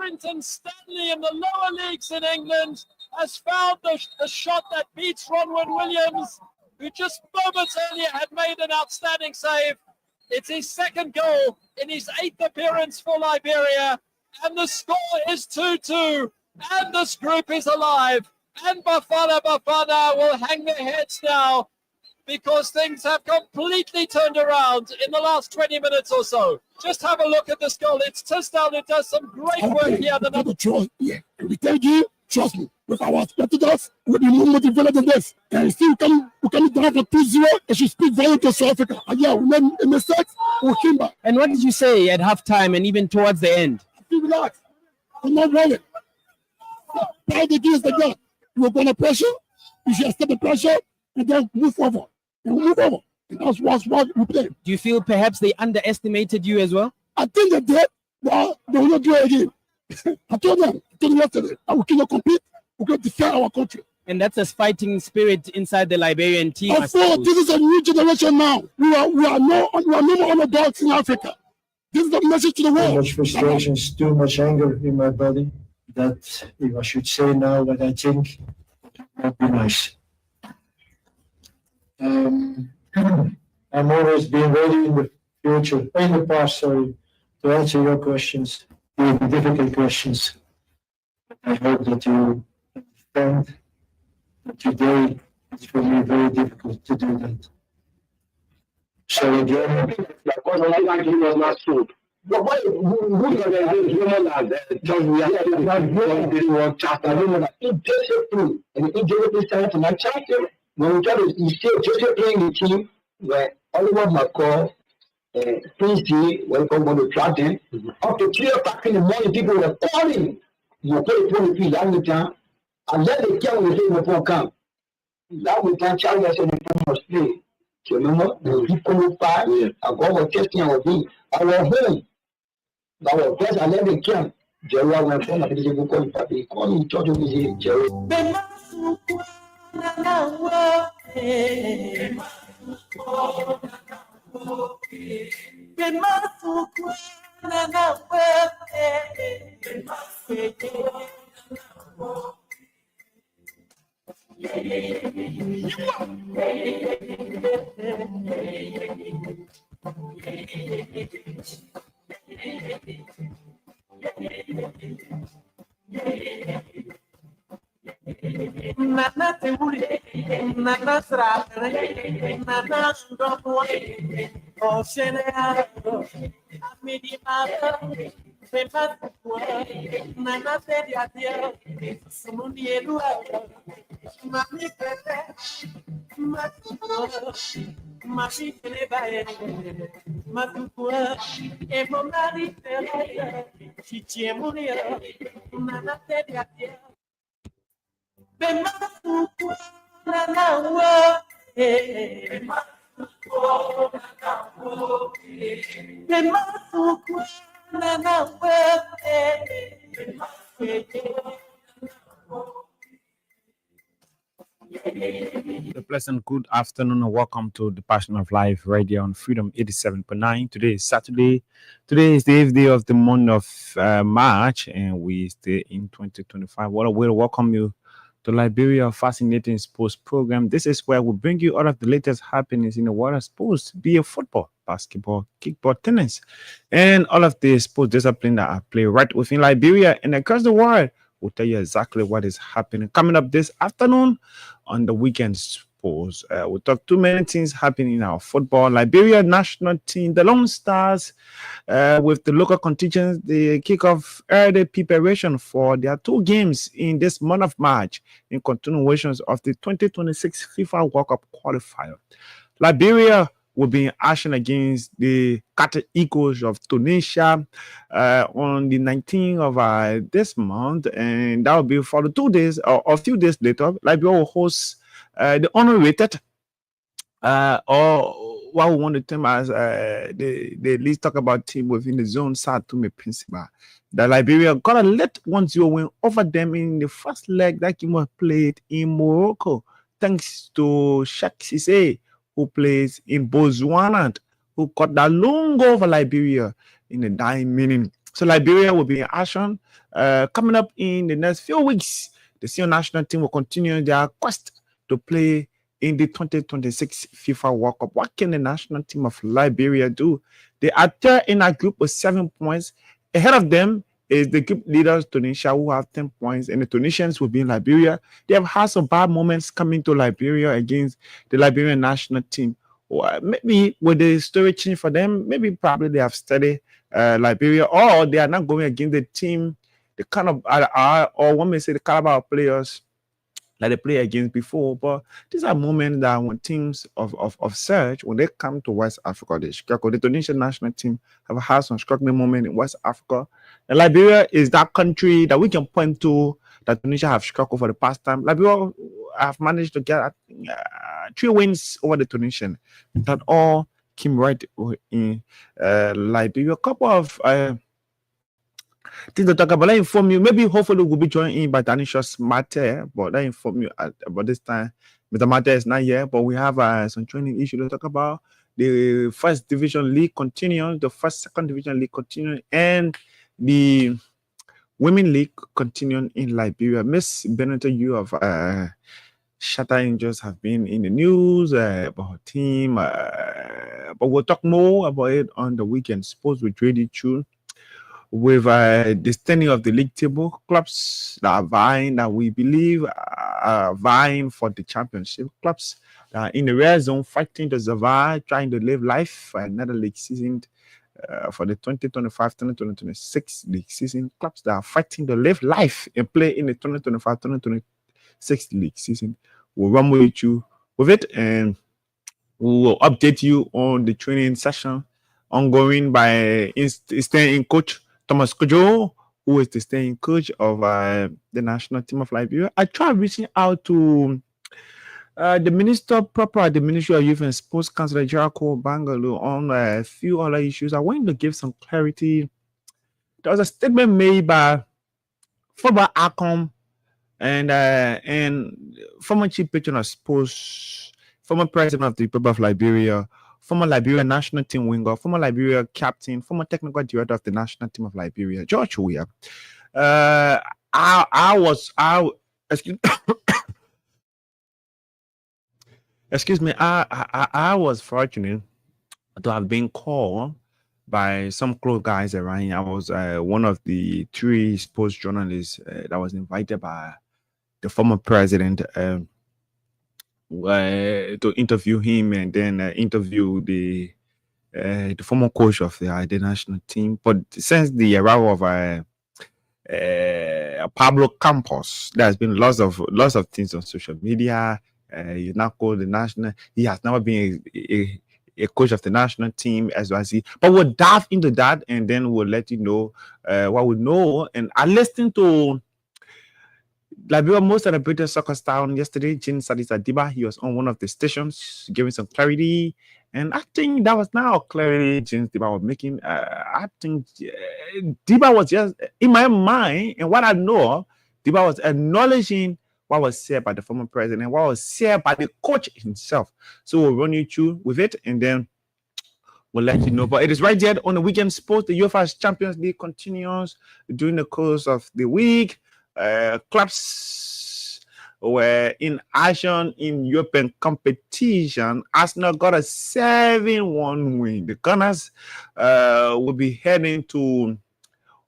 Accrington Stanley in the lower leagues in England has found the shot that beats Ronwen Williams, who just moments earlier had made an outstanding save. It's his second goal in his 8th appearance for Liberia, and the score is 2-2, and this group is alive, and Bafana Bafana will hang their heads now because things have completely turned around in the last 20 minutes or so. Just have a look at this goal. It's Tisdale who does some great work here. We thank you, trust me, with our competitors, we'll be more motivated than this. And still we can down for 2-0 and she speak volume to South Africa. And yeah, we made a mistake, we'll come back. And what did you say at halftime and even towards the end? Be relaxed. I'm not worried. Play the games like that. We're going to pressure, we should accept the pressure, and then move forward. And that's what we play. Do you feel perhaps they underestimated you as well? I think they did, but they will not do it again. I told them yesterday, we cannot compete, we're going to defend our country. And that's a fighting spirit inside the Liberian team. Of course, this is a new generation now. We are no more underdogs in Africa. This is the message to the world. Too much frustrations, too much anger in my body. That, if I should say now what I think, would be nice. I'm always being ready in the past, to answer your questions, the difficult questions. I hope that you understand that today it's for me very difficult to do that. So again, he was not sold. But why would you when we try to instill Joseph playing the team where Oliver McCall, Prince D, welcome on the track up to 3 o'clock in the morning, people were calling. You play 23 young time, and then they came with him before come. That we can charge us and the must play. So remember, the people who fight, I go testing our thing. I was home. Our best, and then they came. Jerry went from the people call party, call me, church of the Jerry. Nana Teuri, Nana Srapere, Nana Sudopone, Oceanero, Amidimata, Pepatua, Nana Seriatia, Sumundi Eduardo, Mami Pepe, Matutua, Mami Telebae, Matutua, Emonari Terra, Chichiemunia, Nana Seriatia. A pleasant good afternoon and welcome to the Passion of Life Radio on Freedom 87.9. Today is Saturday. Today is the 8th day of the month of March, and we stay in 2025. What a way to welcome you to Liberia Fascinating Sports Program. This is where we bring you all of the latest happenings in the world of sports, be it football, basketball, kickball, tennis, and all of the sports disciplines that are played right within Liberia and across the world. We'll tell you exactly what is happening coming up this afternoon on the weekend sports. We'll talk too many things happening in our football. Liberia national team, the Lone Stars, with the local contingents, they kick off early preparation for their 2 games in this month of March in continuations of the 2026 FIFA World Cup qualifier. Liberia will be in action against the Qatar Eagles of Tunisia on the 19th of this month, and that will be for the 2 days or a few days later. Liberia will host the underrated, or what we want to term as the least talk about team within the zone, Sao Tome Principe. The Liberia got a late 1-0 win over them in the first leg that game was played in Morocco, thanks to Sheikh Cissé, who plays in Botswana, who got that long goal for Liberia in the dying minute So Liberia will be in action. Coming up in the next few weeks, the senior national team will continue their quest to play in the 2026 FIFA World Cup. What can the national team of Liberia do? They are third in a group with 7 points. Ahead of them is the group leaders, Tunisia, who have 10 points, and the Tunisians will be in Liberia. They have had some bad moments coming to Liberia against the Liberian national team. Or maybe with the story change for them, maybe probably they have studied Liberia, or they are not going against the team, the kind of, or one may say the caliber of players that they play against before. But these are moments that when teams of search, when they come to West Africa, they struggle. The Tunisian national team have had some struggling moment in West Africa. And Liberia is that country that we can point to that Tunisia have struggled for the past time. Liberia have managed to get 3 wins over the Tunisian. That all came right in Liberia. A couple of things to talk about. Let inform you. Maybe hopefully we'll be joined in by Danishos Mate, but let inform you about this time. Mr. Mate is not here, but we have some training issue to talk about. The first division league continuing, the second division league continuing, and the women league continuing in Liberia. Miss Benito, you of Shatter Angels have been in the news about her team, but we'll talk more about it on the weekend sports with Grady Chu. With the standing of the league table, clubs that are vying, that we believe are vying for the championship, clubs that are in the red zone, fighting to survive, trying to live life for another league season for the 2025-2026 league season, clubs that are fighting to live life and play in the 2025-2026 league season. We'll run with you with it, and we will update you on the training session ongoing by staying coach Thomas Kojo, who is the staying coach of the national team of Liberia. I tried reaching out to the minister proper at the Ministry of Youth and Sports, Councillor Jericho Bangalore, on a few other issues. I wanted to give some clarity. There was a statement made by former ACOM and former chief patron of sports, former president of the Republic of Liberia, former Liberia national team winger, former Liberia captain, former technical director of the national team of Liberia, George Weah. Excuse me, I was fortunate to have been called by some close guys around. I was one of the 3 sports journalists that was invited by the former president to interview him, and then interview the former coach of the national team. But since the arrival of Pablo Campos, there has been lots of things on social media. He's now called the national. He has never been a coach of the national team as well as he. But we'll dive into that, and then we'll let you know what we know. And I listened to Liberia most celebrated soccer star yesterday, Jean Sadisa Diba. He was on one of the stations giving some clarity, and I think that was now clarity Jean Diba was making. I think Diba was just in my mind, and what I know, Diba was acknowledging what was said by the former president, what was said by the coach himself. So we'll run you through with it, and then we'll let you know. But it is right there on the weekend sports. The UEFA's Champions League continues during the course of the week. Clubs were in action in European competition. Arsenal got a 7-1 win. The Gunners will be heading to,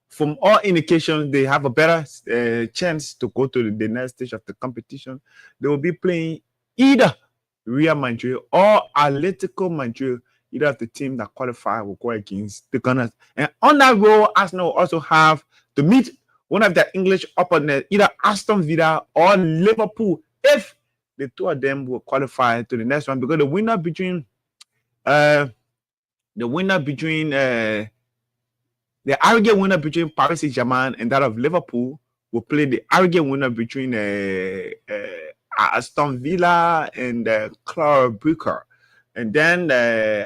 from all indications, they have a better chance to go to the next stage of the competition. They will be playing either Real Madrid or Atletico Madrid. Either of the team that qualify will go against the Gunners. And on that road, Arsenal will also have to meet one of their English opponents, either Aston Villa or Liverpool, if the 2 of them will qualify to the next one, because the winner between the aggregate winner between Paris Saint-Germain and that of Liverpool will play the aggregate winner between Aston Villa and Club Brugge. And then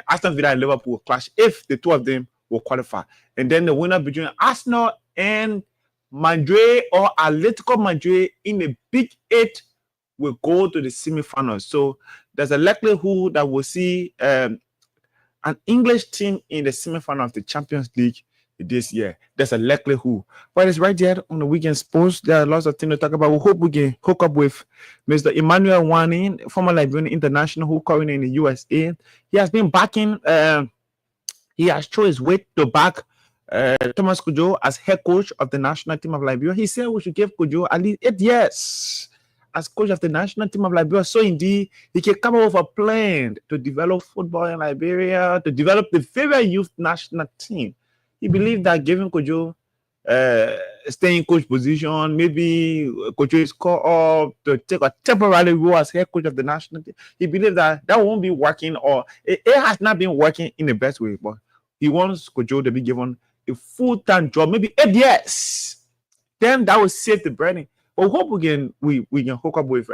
Aston Villa and Liverpool will clash if the 2 of them will qualify. And then the winner between Arsenal and Madrid or Atletico Madrid in the Big 8 will go to the semi-finals. So there's a likelihood that we'll see an English team in the semi-final of the Champions League this year. There's a likelihood. But it's right there on the weekend sports. There are lots of things to talk about. We hope we can hook up with Mr. Emmanuel Wani, former Liberian international who currently in the USA. He has been backing, he has shown his weight to back Thomas Kojo as head coach of the national team of Liberia. He said we should give Kojo at least 8 years as coach of the national team of Liberia. So indeed, he can come up with a plan to develop football in Liberia, to develop the favorite youth national team. He believed that giving Kojo staying coach position, maybe Kojo is called up to take a temporary role as head coach of the national team. He believed that won't be working, or it has not been working in the best way, but he wants Kojo to be given a full-time job, maybe 8 years. Then that will save the burden. But hope we can hook up with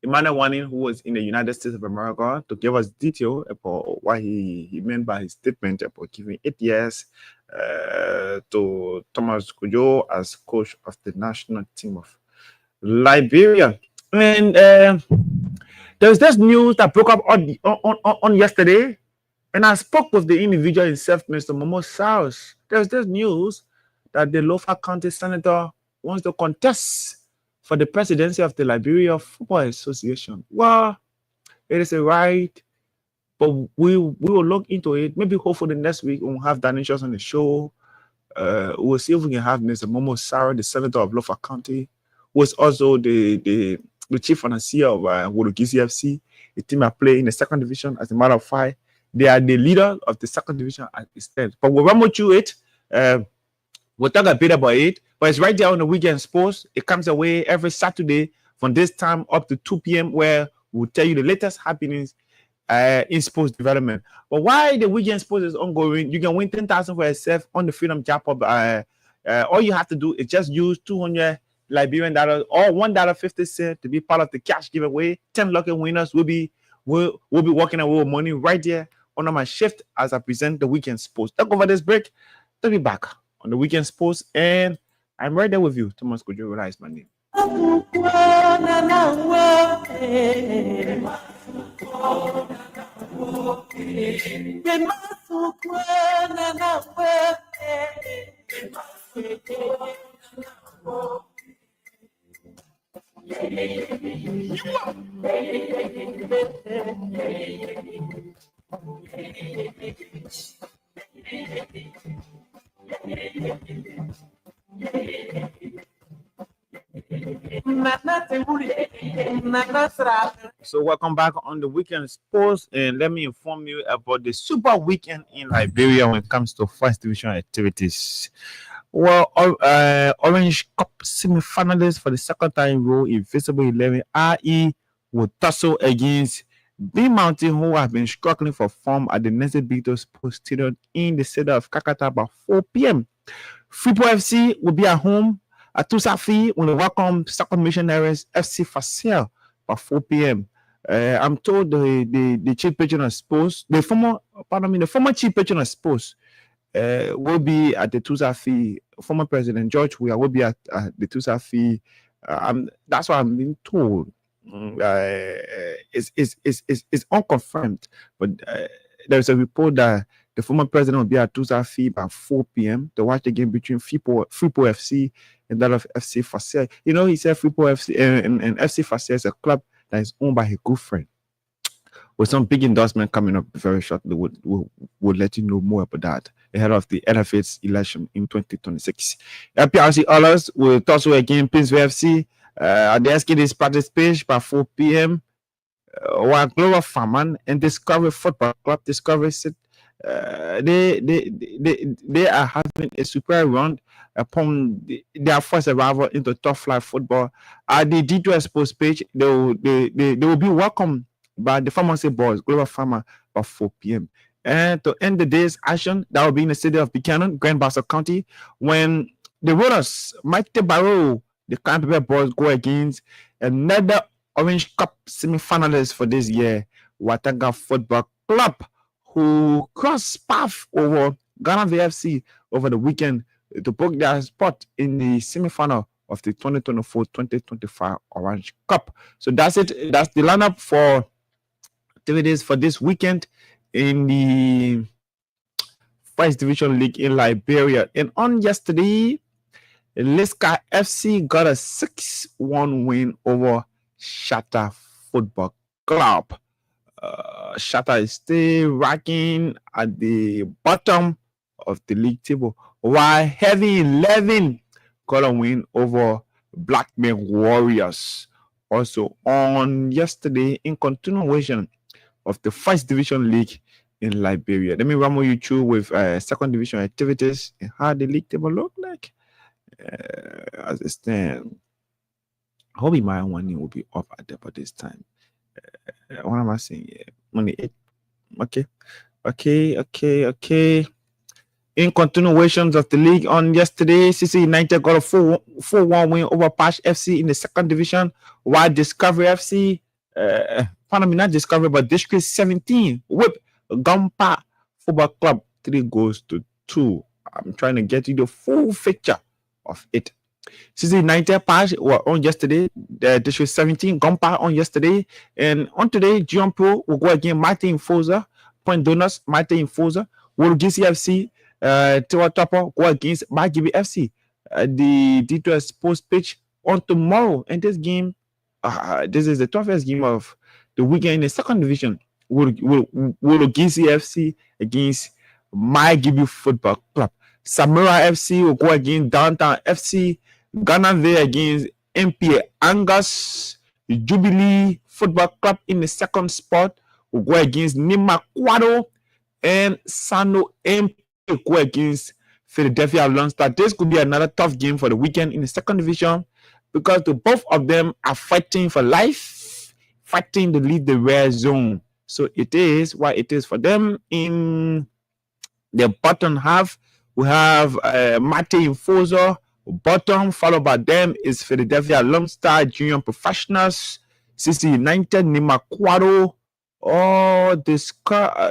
Emmanuel Wani, who was in the United States of America, to give us detail about what he meant by his statement about giving 8 years to Thomas Kojo as coach of the national team of Liberia. And there's this news that broke up on yesterday. And I spoke with the individual himself, Mr. Momo Saros. There's this news that the Lofa County Senator wants to contest for the presidency of the Liberia Football Association. Well, it is a right, but we will look into it. Maybe hopefully next week we'll have Danny Shots on the show. We'll see if we can have Mr. Momo Saros, the Senator of Lofa County, who is also the chief financier of Wodogisi FC, a team I play in the second division. As a matter of fact, they are the leader of the second division at the state. But we'll run through it. We'll talk a bit about it. But it's right there on the weekend sports. It comes away every Saturday from this time up to 2 p.m. where we'll tell you the latest happenings in sports development. But while the weekend sports is ongoing, you can win 10,000 for yourself on the Freedom Jackpot. All you have to do is just use 200 Liberian dollars or $1.50 to be part of the cash giveaway. 10 lucky winners will be walking away with money right there under my shift as I present the weekend sports. Talk over this break. I'll be back on the weekend sports, and I'm right there with you. Thomas Kojo is my name. So welcome back on the weekend sports, and let me inform you about the super weekend in Liberia when it comes to first division activities. Well, Orange Cup semi-finalists for the second time in row, Invisible 11 RE will tussle against B Mountain, who have been struggling for form at the Nessie Beatles Sports Stadium in the city of Kakata by 4 p.m. Freeport FC will be at home at Tusafi when they welcome Second Missionaries FC Facel by 4 p.m. I'm told the chief patron of sports, the former chief patron of sports will be at the Tusafi. Former President George Weah will be at the Tusafi. That's what I'm being told. It's unconfirmed, but there's a report that the former president will be at Tusafi by 4 p.m. to watch the game between Freeport FC and that of FC Facel. You know, he said Freeport FC and FC Facel is a club that is owned by a good friend. With some big endorsement coming up very shortly, we'll let you know more about that ahead of the NFA's election in 2026. LPRC Oilers will tussle again Pinsville FC at the SKD's practice page by 4 p.m. While Global Farman and Discovery Football Club, Discovery City, they are having a super run upon their first arrival into top flight football. At the D2 Sports page, they will be welcomed by the Pharmacy Boys, Global Farmer, by 4 p.m. And to end the day's action, that will be in the city of Buchanan, Grand Bassa County, when the Rollers, Mighty Barrow, the Camp Boys go against another Orange Cup semi-finalist for this year, Watanga Football Club, who crossed path over Ghana VFC over the weekend to book their spot in the semi-final of the 2024-2025 Orange Cup. So that's it. That's the lineup for activities for this weekend in the First Division League in Liberia. And on yesterday, Liska FC got a 6-1 win over Shatta Football Club. Shatta is still ranking at the bottom of the league table, while Heavy 11 got a win over Blackman Warriors. Also on yesterday, in continuation of the First Division League in Liberia. Let me run you through with second division activities and how the league table look like as it stands. Hobby my one will be up at about this time. What am I saying? Only 8. Okay. In continuations of the league on yesterday, CC United got a 4-1 win over Pash FC in the second division, while Discovery FC, not Discovery, but District 17 whipped Gumpa Football Club 3-2. I'm trying to get you the full picture of it. CC United Pash were on yesterday, District 17, Gumpa on yesterday, and on today, Gion Pro will go against Martin Fosa, Point Donuts, Martin Fosa, will GCFC. Tiwa Topper go against Magibi FC. The D2 Sports pitch on tomorrow. And this game, this is the toughest game of the weekend in the second division. Will GCFC against Magibi Football Club. Samura FC will go against Downtown FC. Ghana there against MPA Angus. Jubilee Football Club in the second spot will go against Nima Kwado and Sano MP. Go against Philadelphia Lone Star. This could be another tough game for the weekend in the second division because both of them are fighting for life, fighting to lead the red zone. So it is what it is for them. In the bottom half, we have Mate Infozo. Bottom, followed by them is Philadelphia Lone Star, Junior Professionals, CC United, Nima Kwado,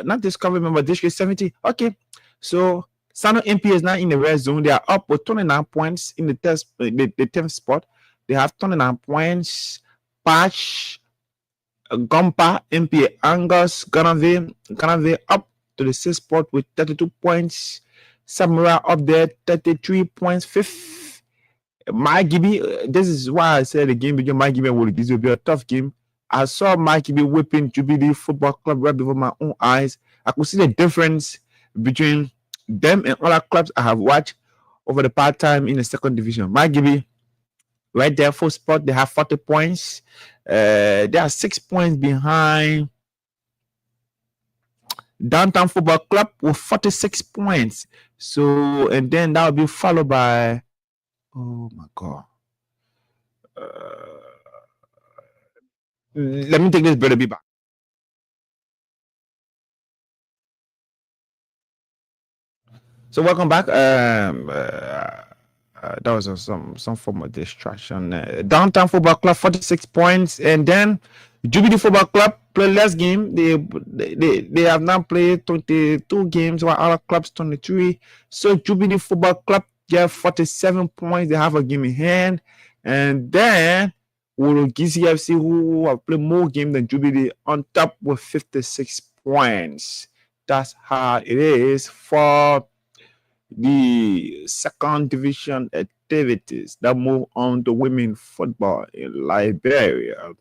not Discovery, remember District 70. Okay. So Sano MP is now in the red zone. They are up with 29 points in the 10th spot. They have 29 points. Patch, Gumpa, MP Angus, Ganave up to the 6th spot with 32 points. Samurai up there, 33 points. 5th. Magibi, this is why I said the game between Magibi and Wologisi will be a tough game. I saw Magibi whipping Jubilee Football Club right before my own eyes. I could see the difference between them and other clubs I have watched over the past time in the second division. Magibi, right there, 4th spot, they have 40 points. They are 6 points behind Downtown Football Club with 46 points. So, and then that will be followed by, oh my God. Let me take this better be back. So welcome back. That was some form of distraction. Downtown Football Club 46 points, and then Jubilee Football Club play less game. They have now played 22 games, while other clubs 23. So Jubilee Football Club get 47 points. They have a game in hand, and then GCFC, who have played more games than Jubilee, on top with 56 points. That's how it is for the second division activities that move on to women football in Liberia.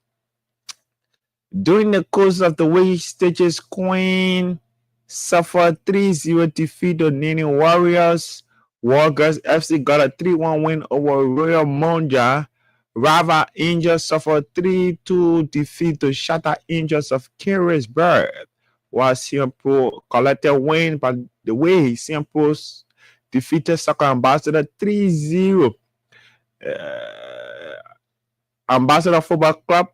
During the course of the week, Stages Queen suffered 3-0 defeat of Nini Warriors. Wargers FC got a 3-1 win over Royal Monja. Rava Angels suffered 3-2 defeat to Shatta Angels of Carisburg. While CM Pro collected win, but the way CM Pro's defeated Soccer Ambassador 3-0. Ambassador Football Club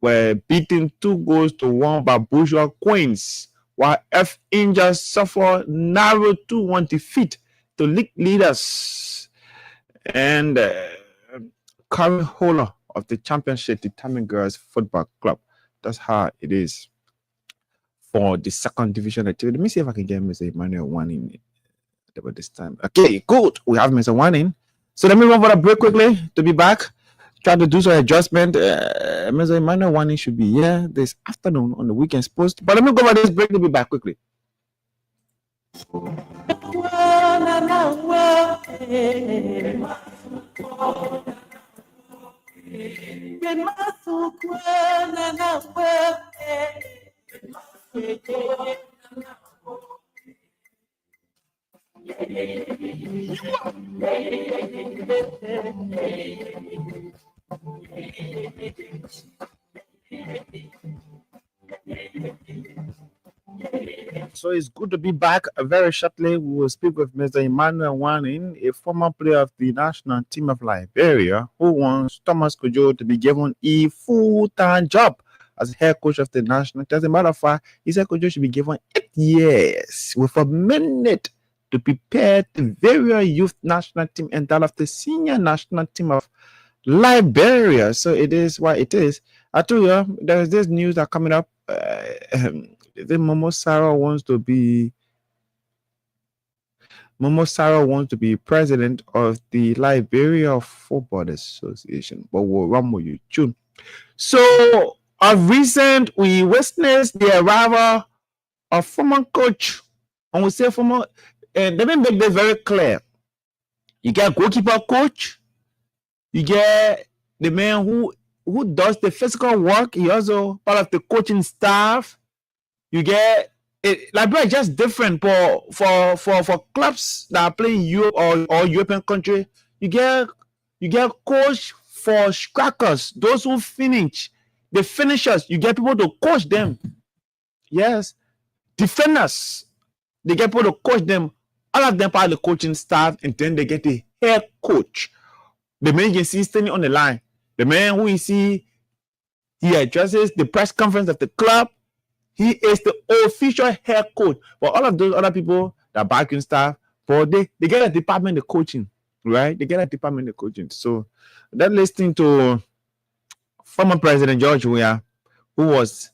were beaten 2-1 by Bourgeois Queens, while F Angels suffered narrow 2-1 defeat to league leaders. And current holder of the championship, Determined Girls Football Club. That's how it is for the second division activity. Let me see if I can get Mr. Emmanuel one in about this time. Okay, good. We have Mr. One in. So let me run for a break quickly to be back. Try to do some adjustment. Mr. Emmanuel one in should be here this afternoon on the weekend post. But let me go over this break to be back quickly. So it's good to be back. Very shortly, we will speak with Mr. Emmanuel Wanning, a former player of the national team of Liberia, who wants Thomas Kojo to be given a full-time job as head coach of the national team. As a matter of fact, he said Kojo should be given 8 years with a minute to prepare the various youth national team and that of the senior national team of Liberia. So it is what it is. I told you, there's this news that coming up. The Momo Sarah wants to be president of the Liberia Football Association, but we'll run with you too. So of recent, we witnessed the arrival of former coach, and we say former, and let me make this very clear. You get goalkeeper coach, you get the man who does the physical work. He also part of the coaching staff. You get it. Liberia is just different for clubs that are playing Europe or European country. You get coach for strikers, those who finish, the finishers. You get people to coach them. Yes, defenders. They get people to coach them. All of them part of the coaching staff, and then they get a head coach. The man you see standing on the line. The man who you see, he addresses the press conference of the club. He is the official head coach. But all of those other people that backing staff, but they get a department of coaching, right? They get a department of coaching. So that listening to former President George Weah, who was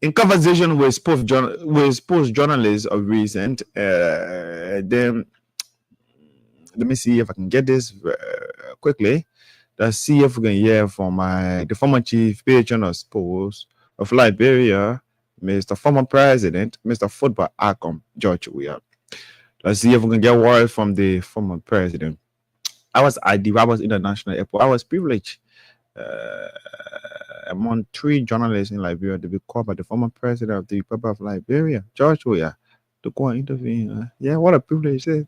in conversation with sports journalists of recent. Then let me see if I can get this quickly. Let's see if we can hear from the former chief patron of sports of Liberia, Mr. Former President, Mr. Football Icon George Weah. Let's see if we can get word from the former president. I was at the Rabat International Airport. I was privileged among 3 journalists in Liberia to be called by the former president of the Republic of Liberia, George Weah, to go and intervene. Yeah, what a privilege. I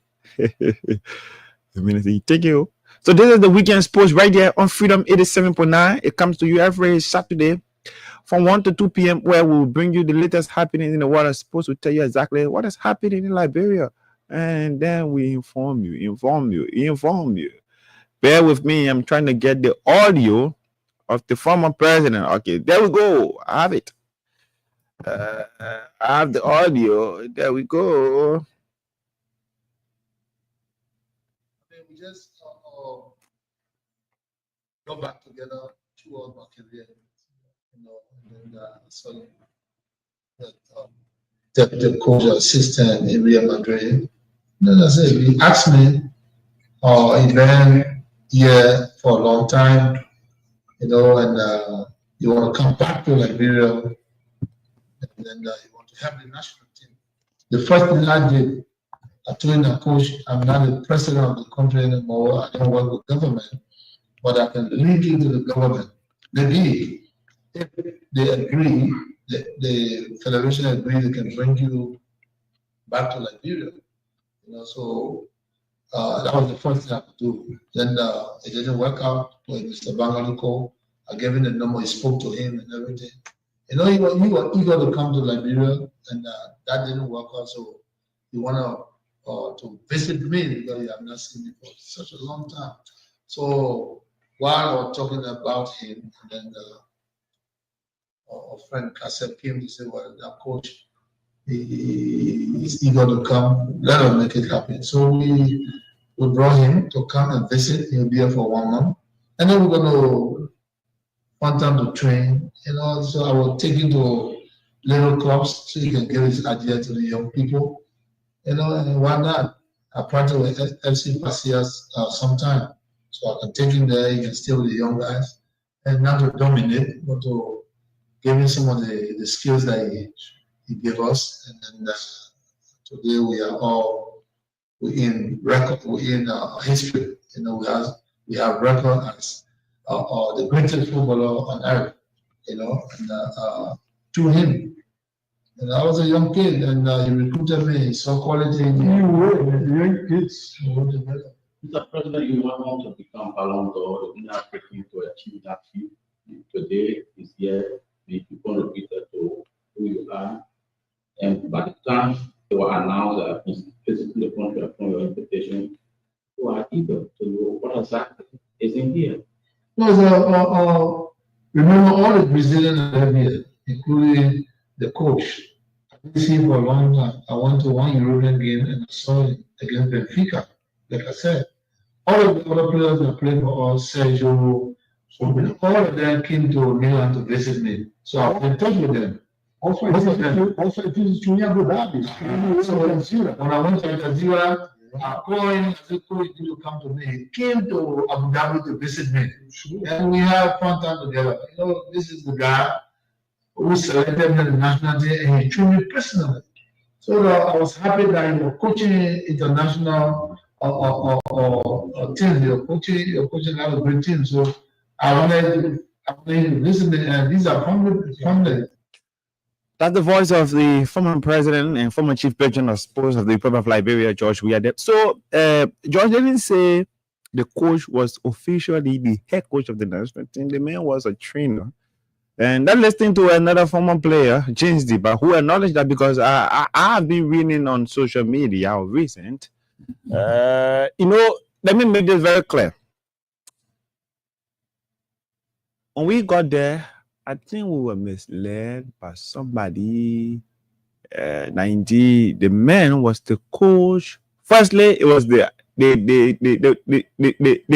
mean, thank you. So this is the weekend sports right here on Freedom 87.9. It comes to you every Saturday from 1 to 2 p.m. where we will bring you the latest happenings in the world of sports. We'll tell you exactly what is happening in Liberia. And then we inform you. Bear with me. I'm trying to get the audio of the former president. Okay, there we go. I have it. I have the audio. There we go. We just go back together toward my career, and then so the coach assistant in Real Madrid. Then I said, he asked me, he been here for a long time, and you want to come back to Liberia, and then you want to help the national team. The first thing I did, I told the coach, I'm not the president of the country anymore. I don't work with government, but I can link you to the government. They did. If they agree, the federation agree, they can bring you back to Liberia. So that was the first thing I could do. Then it didn't work out with Mr. Bangaliko. I gave him the number, he spoke to him and everything. He was eager to come to Liberia, and that didn't work out. So he wanted to visit me because he had not seen me for such a long time. So while I was talking about him, and then our friend Kasep came to say, well, that coach, he's eager to come, let us make it happen. So we brought him to come and visit. He'll be here for 1 month. And then we're going to want him to train, so I will take him to little clubs so he can give his idea to the young people, and why not? I practice with FC Pasias sometime, so I can take him there, he can stay with the young guys, and not to dominate, but to give him some of the skills that he gave us, and then Today we are all in record, in history. You know, we have record as the greatest footballer on earth. You know, and through him. And I was a young kid, and he recruited me. He saw quality in me. You were young kids. Mr. President, you went on to become Ballon d'Or, the winner African to achieve that feat. Today is here, the people repeated to who you are. And by the time they were announced that physically the country upon your invitation, you are eager to know what exactly is in here. No, remember all the Brazilians are here, including the coach. I didn't see him for a long time. I went to one European game and I saw him against Benfica. Like I said, all of the other players that played for us, Sergio, all of them came to Milan to visit me. So I was in touch with them. Also, I visited you in Abu Dhabi. So when I went to Al Jazeera, I called him, I said, "Coach, you come to me." He came to Abu Dhabi to visit me. And we had fun time together. You know, this is the guy who selected me in the national team, and he treated me personally. So I was happy that he was coaching international teams. You're coaching a lot of great teams. So I wanted to visit me, and these are family. That's the voice of the former president and former chief patron of sports of the Republic of Liberia, George Weah. So, George didn't say the coach was officially the head coach of the national team. The man was a trainer. And then listening to another former player, James Diba, who acknowledged that because I have been reading on social media of recent. Let me make this very clear. When we got there, I think we were misled by somebody. The man was the coach. Firstly, it was the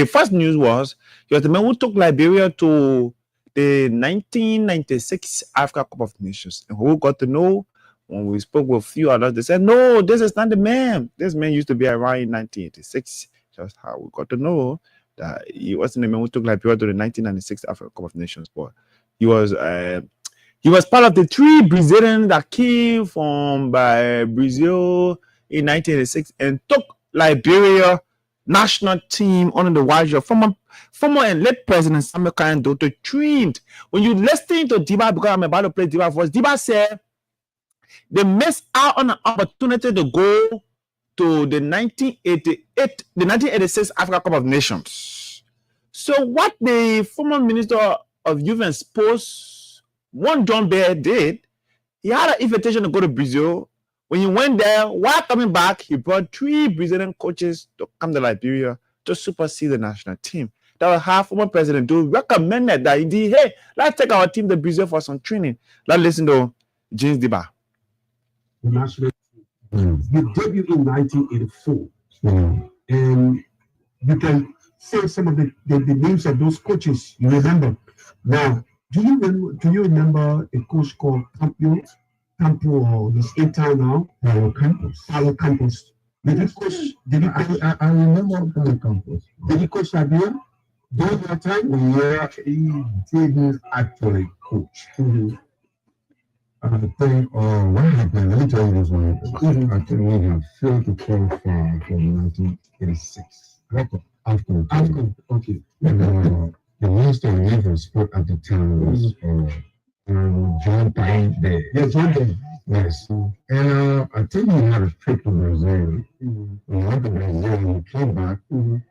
first news was he was the man who took Liberia to the 1996 Africa Cup of Nations. And who got to know when we spoke with a few others, they said, "No, this is not the man. This man used to be around in 1986." Just how we got to know that he wasn't the man who took Liberia to the 1996 Africa Cup of Nations, but he was part of the 3 Brazilians that came from Brazil in 1986 and took Liberia national team under the watch of former and late President Samuel Kayando to train. When you listen to Diba, because I'm about to play Diba voice, Diba said they missed out on an opportunity to go to the 1986 Africa Cup of Nations. So what the former minister of Youth and Sports, one John Bear, did, he had an invitation to go to Brazil. When he went there, while coming back, he brought 3 Brazilian coaches to come to Liberia to supersede the national team. That was how former President Do recommended that indeed, hey, let's take our team to Brazil for some training. Let's listen to James Diba. The national team. You debuted in 1984. And you can say some of the names of those coaches you remember. Now, do you remember a coach called Campo, or he's in town now? Paulo Campos. Did he coach? I remember Paulo Campos. Did he coach Liberia during that time? Yeah, he didn't actually coach. I think what happened, let me tell you this one. I think we have failed to qualify for 1986. After. Okay. And, the Minister of Youth and Sport at the time was John Day. Yeah, John Day. Yes. And I think he had a trip to Brazil. We went to Brazil and he came back. And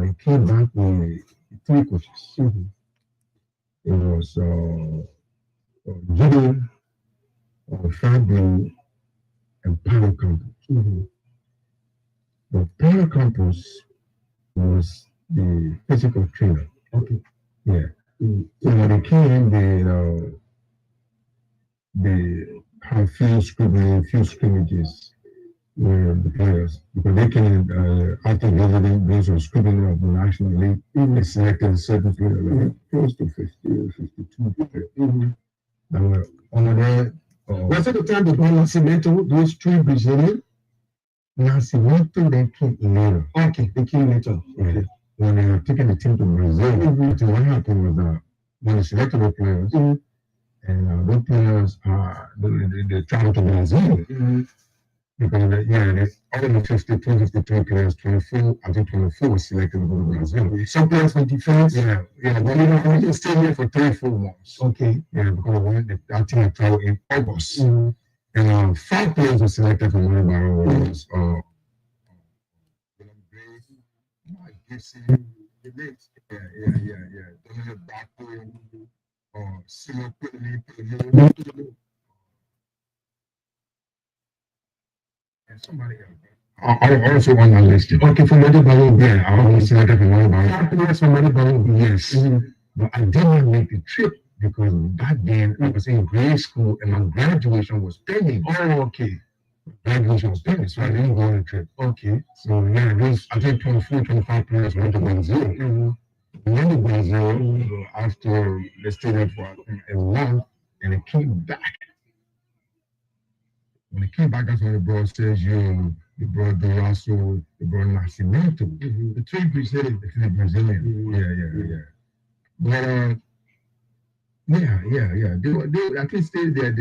he came back with 3 coaches. It was Gideon, Fabio, and Paulo Campos. But Paulo Campos was the physical trainer. Okay. Yeah. So when they came, they had few scrimmages with the players because they came after visiting those were scrimmaging of the National League. They selected a certain player, close to 50 or 52 players. That were under there. Was it the time they brought Nascimento, those 3 Brazilians? Nascimento, they came later. Okay, they came later. Okay. When they were taking the team to Brazil, what happened was when they selected the players, and those players they traveled to Brazil, Because all the 53 players, 24, I think 24 was selected to go to Brazil. Some players for defense? Yeah, but we didn't stay here for 3-4 months. Okay. Yeah, because that team traveled in August. And 5 players were selected for Money Barrow. Mike Gibson, Dominic Baku, Simon Pilley, and somebody else. I also on my list. Okay, for Money Barrow, yeah, I always selected for Money Barrow. 5 players for Money Barrow, yes. But I didn't make the trip because back then I was in grade school and my graduation was pending. Oh, okay. Graduation was pending, so I didn't go on the trip. Okay. So yeah, those I think 24, 25 players went to Brazil. Went to Brazil after they stayed there for a month and they came back. When they came back, that's when the brought Sergio, they brought Duraso, they brought Nascimento. The 3 Brazilians, the Brazilian. But They I can't stay there.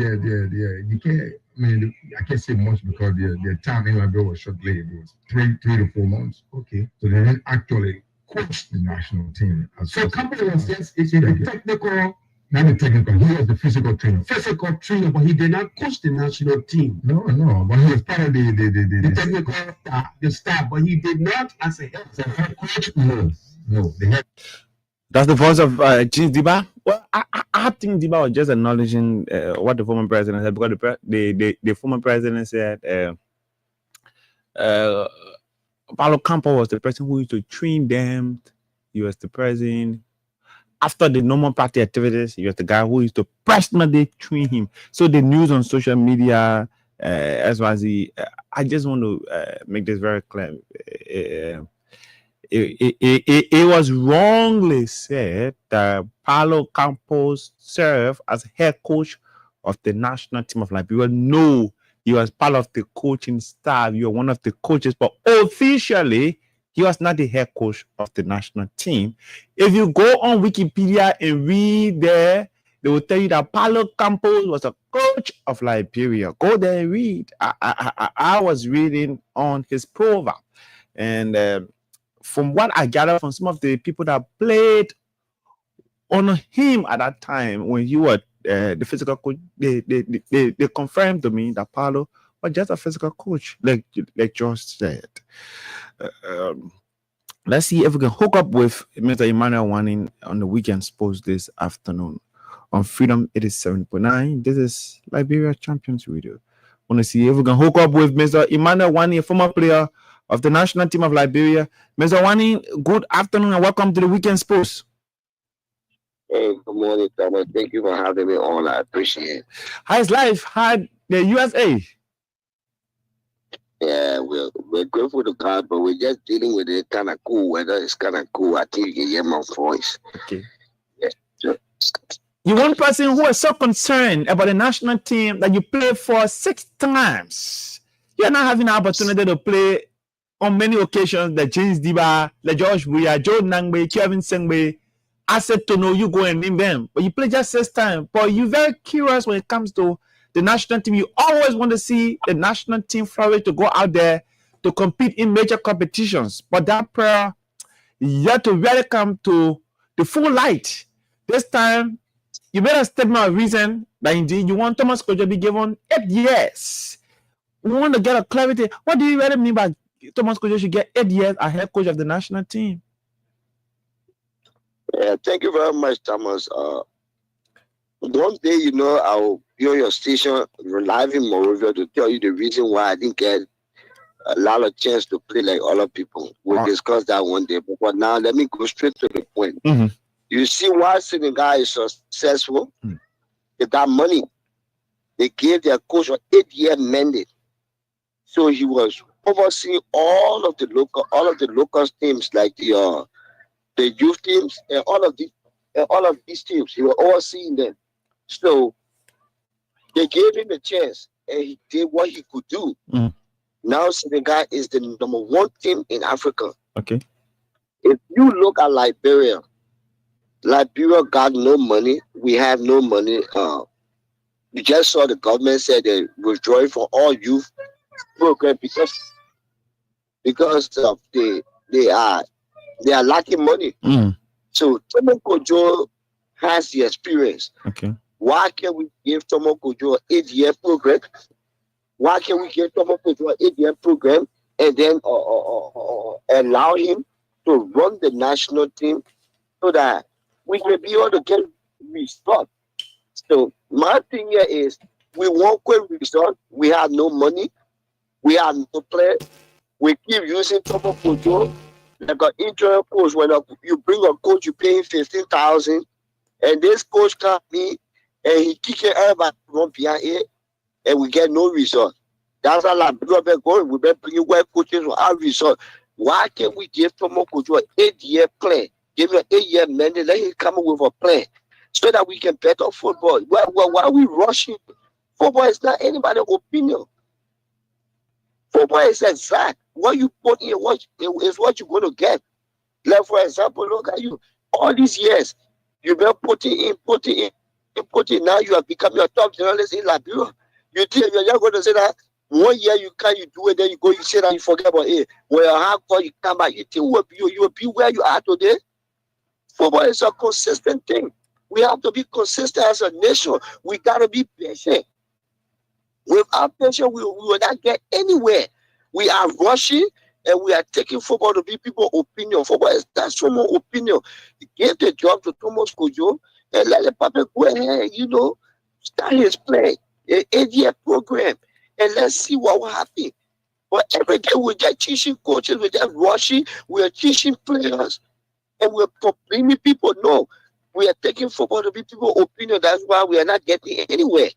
You can't. I mean, I can't say much because their time in Liberia was short-lived. It was 3 to 4 months. Okay. So they didn't actually coach the national team. So Company was just is a technical. Not the technical. He was the physical trainer. Physical trainer, but he did not coach the national team. No. But he was part of the technical staff, the staff. But he did not as a head coach. No. The head. That's the voice of James Diba. Well, I think Diba was just acknowledging what the former president said, because the former president said Paulo Campos was the person who used to train them. He was the president. After the normal party activities, he was the guy who used to personally train him. So the news on social media, as well as I just want to make this very clear. It was wrongly said that Paulo Campos served as head coach of the national team of Liberia. No, he was part of the coaching staff. You were one of the coaches, but officially, he was not the head coach of the national team. If you go on Wikipedia and read there, they will tell you that Paulo Campos was a coach of Liberia. Go there and read. I was reading on his profile, and from what I gathered from some of the people that played on him at that time when he was the physical coach, they confirmed to me that Paulo was just a physical coach, like George said. Let's see if we can hook up with Mr. Emmanuel Wanning on the Weekend Sports this afternoon on Freedom 87.9. This is Liberia Champions Radio. Want to see if we can hook up with Mr. Emmanuel Wanning, a former player of the national team of Liberia. Mr. Wanning, good afternoon and welcome to the Weekend Sports. Hey, good morning, Thomas. Thank you for having me on. I appreciate it. How's life? How the USA? Yeah, we're grateful to God, but we're just dealing with it. Kind of cool weather. It's kind of cool. I think you can hear my voice. Okay. Yeah. So, you're one person who is so concerned about the national team that you played for 6 times. You're not having an opportunity to play on many occasions. The James Diba, the George Buya, Joe Nangbe, Kevin Sengbe. I said to know you go and name them, but you play just 6 times. But you're very curious when it comes to the national team. You always want to see the national team flourish, to go out there to compete in major competitions. But that prayer yet to really come to the full light. This time, you made a statement of reason that indeed you want Thomas Kojo to be given 8 years. We want to get a clarity. What do you really mean by Thomas Kojo should get 8 years as head coach of the national team? yeah, thank you very much, Thomas. One day, I'll be on your station live in Monrovia to tell you the reason why I didn't get a lot of chance to play like other people. We'll discuss that one day. But for now, let me go straight to the point. Mm-hmm. You see why Senegal is successful? They got money. They gave their coach an 8-year mandate. So he was overseeing all of the local teams, like the youth teams and all of these teams. He was overseeing them. So they gave him a chance and he did what he could do. Now Senegal is the number 1 team in Africa. Okay. If you look at Liberia got no money. We have no money. You just saw the government said they're withdrawing from all youth program because of they are lacking money. So Tomo Kojo has the experience. Okay. Why can't we give Tomo Kojo an 8-year program? Why can't we give Tomo Kojo an 8-year program and then allow him to run the national team so that we can be able to get results? So my thing here is we want quick results. We have no money. We have no players. We keep using Tomo Kojo like an interim coach. When you bring a coach, you pay him 15,000, and this coach can't be, and he kicking everybody from behind it, and we get no result. That's how we've been going. We've been bringing well coaches without result. Why can't we give Tomo Kojo an 8-year plan? Give him an 8-year mandate. Let him come up with a plan so that we can better football. Why are we rushing? Football is not anybody's opinion. Football is exact. What you put in is what you're going to get. Like, for example, look at you. All these years, you've been putting in. Now you have become your top journalist in Liberia. You think you're not going to say that 1 year you do it, then you go, you say that you forget about it. When you're hardcore, you come back. You think you will be where you are today? Football is a consistent thing. We have to be consistent as a nation. We got to be patient. Without patience, we will not get anywhere. We are rushing and we are taking football to be people's opinion. Football is not someone's opinion. Give the job to Thomas Kojo and let the public go ahead, start his play, an 8-year program, and let's see what will happen. But every day we're just teaching coaches, we're just rushing, we're teaching players, and we're blaming people. No, we are taking football to be people's opinion. That's why we are not getting anywhere.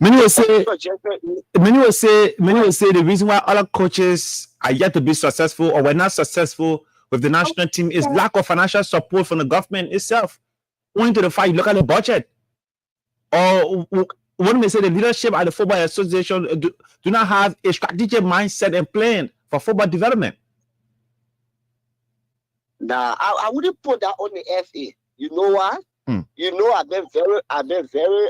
Many will say the reason why other coaches are yet to be successful or were not successful with the national team is lack of financial support from the government itself. Owing to the fact, look at the budget. Or when we say the leadership at the Football Association do not have a strategic mindset and plan for football development. Nah, I wouldn't put that on the FA. You know why? I've been very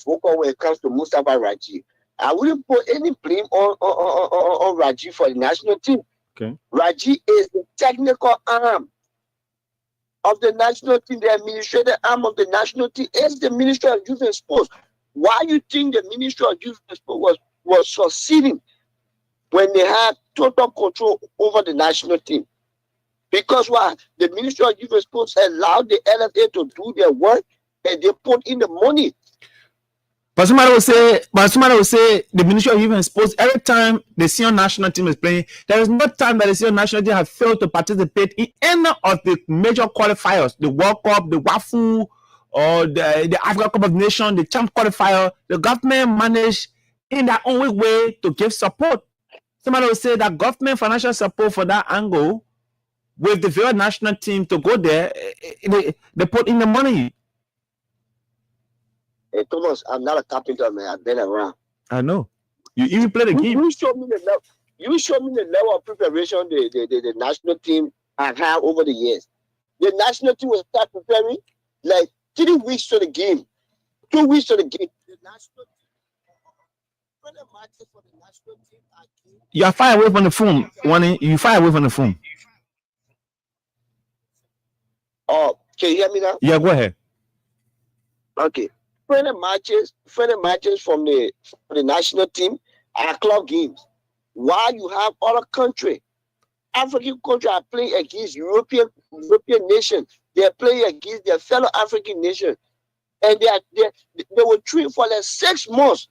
vocal when it comes to Mustafa Raji. I wouldn't put any blame on Raji for the national team. Okay. Raji is the technical arm of the national team. The administrative arm of the national team is the Ministry of Youth and Sports. Why you think the Ministry of Youth and Sports was succeeding when they had total control over the national team? Because the Ministry of Youth and Sports allowed the LFA to do their work and they put in the money. But somebody will say the Ministry of Youth and Sports, every time the senior national team is playing, there is no time that the senior national team have failed to participate in any of the major qualifiers, the World Cup, the WAFU, or the Africa Cup of Nations, the Champ qualifier. The government managed in their own way to give support. Somebody will say that government financial support for that angle with the very national team to go there, they put in the money. Hey, Thomas, I'm not a carpenter, man. I've been around. I know. You even play the game. You show me the level of preparation the national team have had over the years. The national team will start preparing like 3 weeks to the game, 2 weeks to the game. The national team, when the matches for the national team are game. You are far away from the phone. You far away from the phone. Oh, can you hear me now? Yeah, go ahead. Okay. Friendly matches from the national team are club games. While you have other country, African country are playing against European nations. They are playing against their fellow African nations, and they will train for like 6 months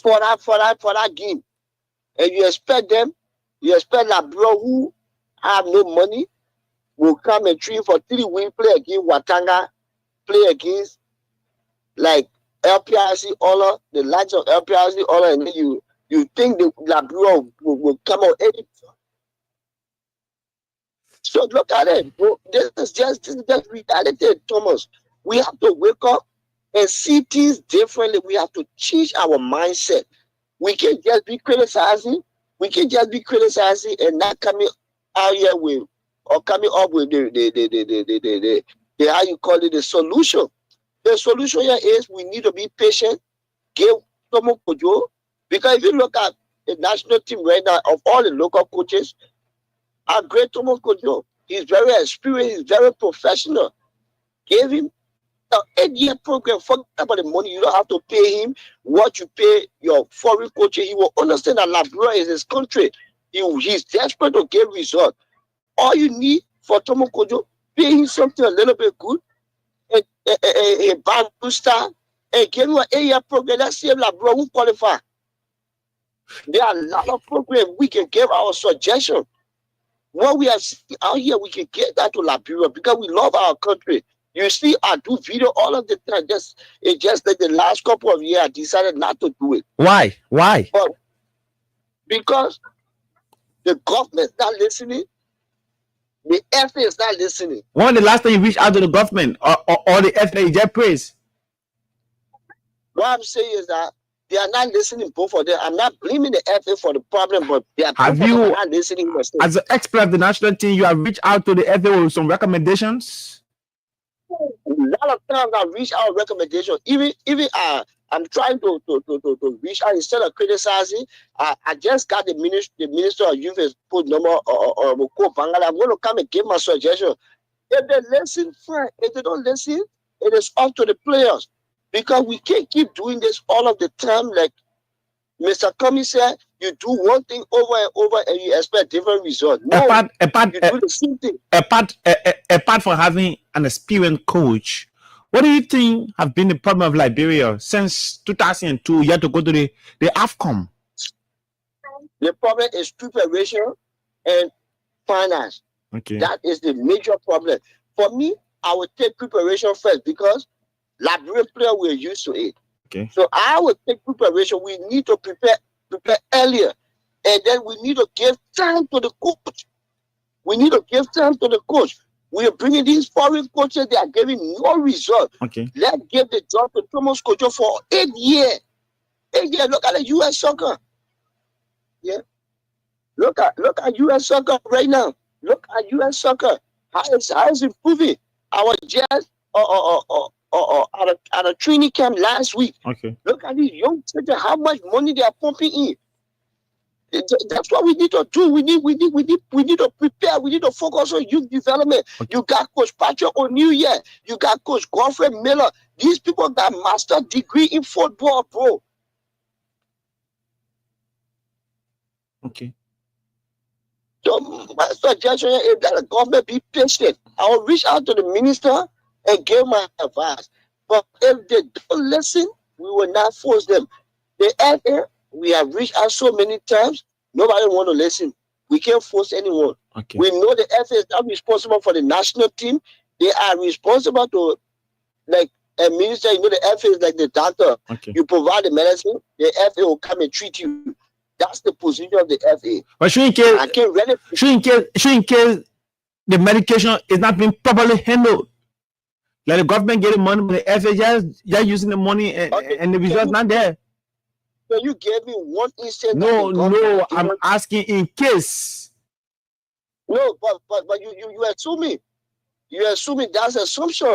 for that game. And you expect Liberia, who have no money, will come and train for 3 weeks, play against Watanga, play against like LPRC, all the likes of LPRC, all, and then you think the Liberia will come out any. So look at it, bro. This is just reality, Thomas. We have to wake up and see things differently. We have to change our mindset. We can't just be criticizing. And not coming out here with or coming up with the how you call it, the solution. The solution here is we need to be patient, give Tomo Kojo, because if you look at the national team right now of all the local coaches, our great Thomas Kojo. He's very experienced, he's very professional. Gave him an 8-year program. Forget about the money. You don't have to pay him what you pay your foreign coach. He will understand that Liberia is his country. He's desperate to get results. All you need for Tomo Kojo, pay him something a little bit good, a band booster, and give him an 8-year program. Let's see if Liberia will qualify. There are a lot of programs we can give our suggestion. What we are seeing out here, we can get that to Liberia because we love our country. You see, I do video all of the time. It's just like the last couple of years, I decided not to do it. Why? But because the government not listening, the FA is not listening. When the last time you reached out to the government or the FA, you just praise? What I'm saying is that they are not listening, both of them. I'm not blaming the FA for the problem, but they are not listening. As an expert of the national team, you have reached out to the FA with some recommendations? A lot of times I reach out recommendations. Even I'm trying to reach out instead of criticizing. I just got the minister of youth has put number I'm going to come and give my suggestion. If they listen, fine. If they don't listen, it is up to the players. Because we can't keep doing this all of the time. Like Mr. Cummings said, you do one thing over and over and you expect different results. No, you do the same thing. Apart from having an experienced coach, what do you think have been the problem of Liberia since 2002? You had to go to the AFCON. The problem is preparation and finance. Okay. That is the major problem. For me, I would take preparation first because Liberian players were used to it. Okay. So I would take preparation. We need to prepare earlier. And then we need to give time to the coach. We need to give time to the coach. We are bringing these foreign coaches, they are giving no result. Okay. Let's give the job to Thomas Kojo for 8 years. 8 years. Look at the US soccer. Yeah. Look at US soccer right now. Look at US soccer. How is improving? I was just at a training camp last week. Okay. Look at these young children, how much money they are pumping in. That's what we need to do. We need to prepare. We need to focus on youth development. Okay. You got Coach Patrick O'Neill here. You got Coach Godfrey Miller. These people got master degree in football, bro. Okay. So my suggestion is that the government be patient. I will reach out to the minister and give my advice. But if they don't listen, we will not force them. The FA, we have reached out so many times, nobody want to listen. We can't force anyone. Okay. We know the FA is not responsible for the national team. They are responsible to, like a minister, you know, the FA is like the doctor. Okay. You provide the medicine, the FA will come and treat you. That's the position of the FA. But in case the medication is not being properly handled, like the government getting money, but the FA just using the money and the results not there. So you gave me one instance. No, I'm asking in case. No, but you assuming. You're assuming that's assumption.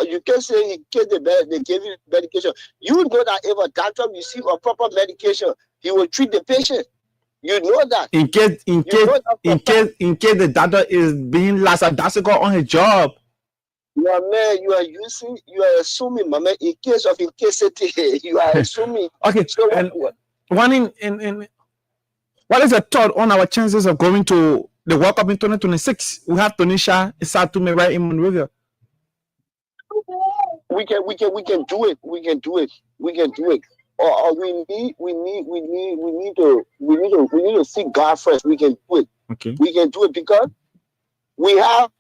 You can say in case they gave you medication. You know that if a doctor receives a proper medication, he will treat the patient. You know that. In case the doctor is being lackadaisical on his job. Yeah, man, you are assuming, my man, in case of incasity, you are assuming. Okay, so and one in what is the thought on our chances of going to the World Cup in 2026? We have Tunisia, Sao Tome right in Monrovia. We can do it. We can do it. Or we need to seek God first. We can do it. Okay. We can do it because we have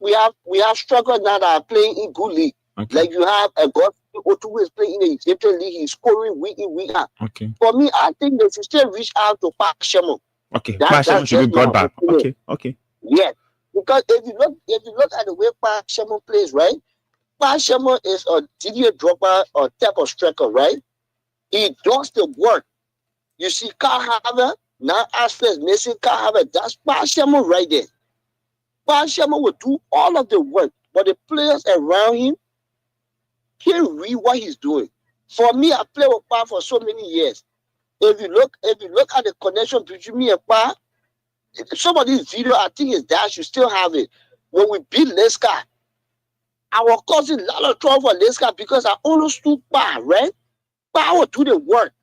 strugglers now that are playing in good league. Okay. Like you have a God who is playing in the Egyptian league. He's scoring week in, week out. Okay. For me, I think they should still reach out to Park Shemo. Okay. Park Shemo should be brought back. Okay. Yeah. Because if you look at the way Park Shemo plays, right? Park Shemo is a Didier Drogba or type of striker, right? He does the work. You see, Kai Havertz, now Ashley is missing Kai Havertz. That's Park Shemo right there. Park Shemo will do all of the work, but the players around him can't read what he's doing. For me, I played with Park for so many years. If you look at the connection between me and Pa, some of this video I think is there. I should still have it. When we beat Leska, our cousin a lot of trouble for Leska because I understood Pa, right? Pa will do the work.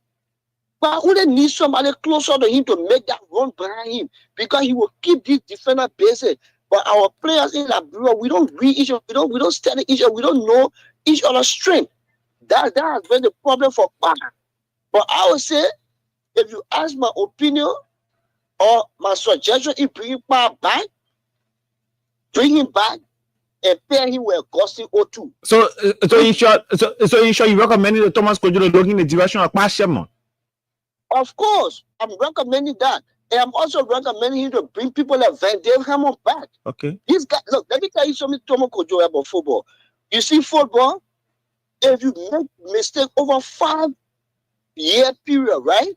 Pa wouldn't need somebody closer to him to make that run behind him because he will keep this defender busy. But our players in Liberia, we don't read each other, we don't study each other, we don't know each other's strength. That has been the problem for Pa. But I would say, if you ask my opinion or my suggestion, is bring Pa back, bring him back, and pair him with Augustine O2. So in short, you recommending that Thomas Kojo look in the direction of Pa Sherman? Of course, I'm recommending that. And I'm also recommending him to bring people like Van Dave Hammond back. Okay. This guy, look, let me tell you something, Thomas Kojo, about football. You see, football, if you make mistake over 5-year period, right?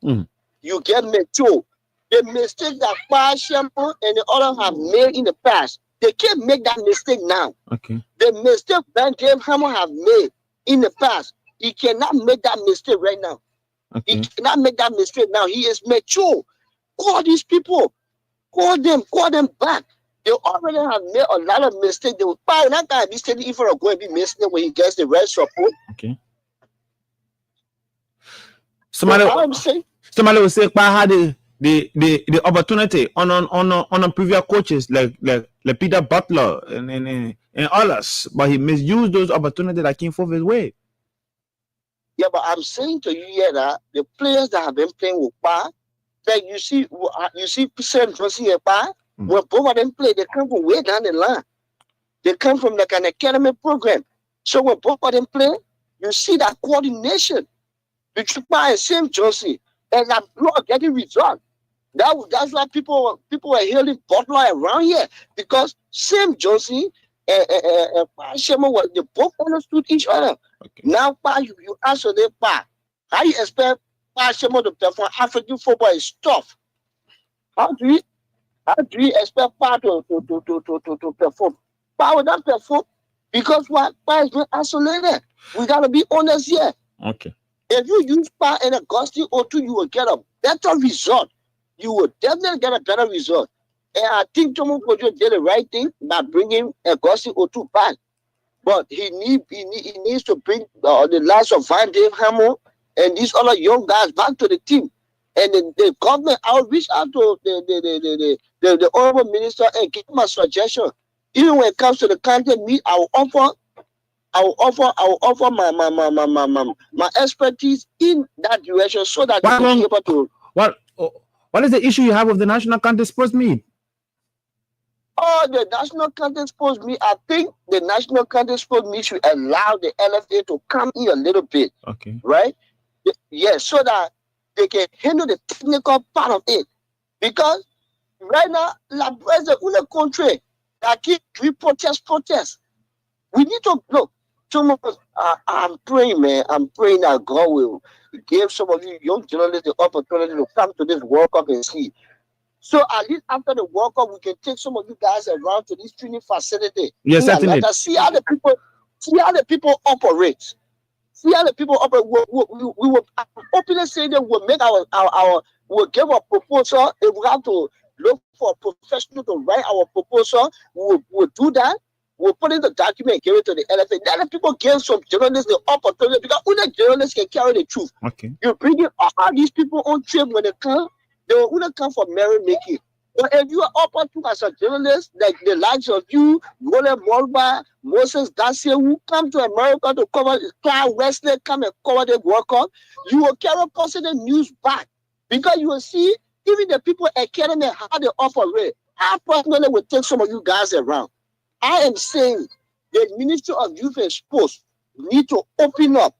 You get mature. The mistake that Pa Sherman and the others have made in the past, they can't make that mistake now. Okay. The mistake Van Dave Hammond have made in the past, he cannot make that mistake right now. Okay. He cannot make that mistake now. He is mature. Call these people. Call them back. They already have made a lot of mistakes. They will probably not going to be standing in front of going to be missing it when he gets the right support. Okay. Somebody will say Pa had the opportunity on previous coaches like Peter Butler and others, but he misused those opportunities that came forth his way. Yeah, but I'm saying to you here that the players that have been playing with Pa, like you see Sam Johnson and Pa, when both of them play, they come from way down the line. They come from like an academy program. So when both of them play, you see that coordination between Pa and Sam Johnson, and I'm not getting results. That's why people are hailing Butler around here, because Sam Johnson and Pa Sherman, they both understood each other. Okay. Now, Pa, you answer them, Pa. How you expect Pa Sherman to perform? African football is tough. How do you expect Pa to perform? Pa will not perform because what? Pa is being isolated. We gotta be honest here. Okay. If you use Pa and Augustine O2, you will get a better result. You will definitely get a better result. And I think Thomas Kojo did the right thing by bringing Augustine O2 back. But he needs to bring the likes of Van Dave Hammond and these other young guys back to the team. And the government, I'll reach out to the honorable minister and give him a suggestion. Even when it comes to the content meet, I will offer my expertise in that direction so that they will be able to. What is the issue you have with the National County Sports Meet? Oh, the National County Sports Meet, I think the National County Sports Meet should allow the LFA to come in a little bit. Okay. Right? Yes, so that they can handle the technical part of it. Because right now, La Bresse, the only country that keep protest. We need to look. I'm praying, man. I'm praying that God will give some of you young journalists the opportunity to come to this World Cup and see. So at least after the World Cup, we can take some of you guys around to this training facility. Yes, certainly. See how the people operate. See how the people operate. We will openly say that we'll make we'll give a proposal. If we have to look for a professional to write our proposal, we'll do that. We'll put in the document and give it to the LFA. Then the people give some journalists the opportunity, because only journalists can carry the truth. Okay. You bring in all these people on trip when they come, they will only come for merit making. But if you are opportune as a journalist, like the likes of you, Roland Mulba, Moses Dacier, who come to America to cover Clyde Wesley, come and cover the World Cup, you will carry positive news back. Because you will see, even the people at Academy, how they operate. I personally will take some of you guys around. I am saying the Ministry of Youth and Sports need to open up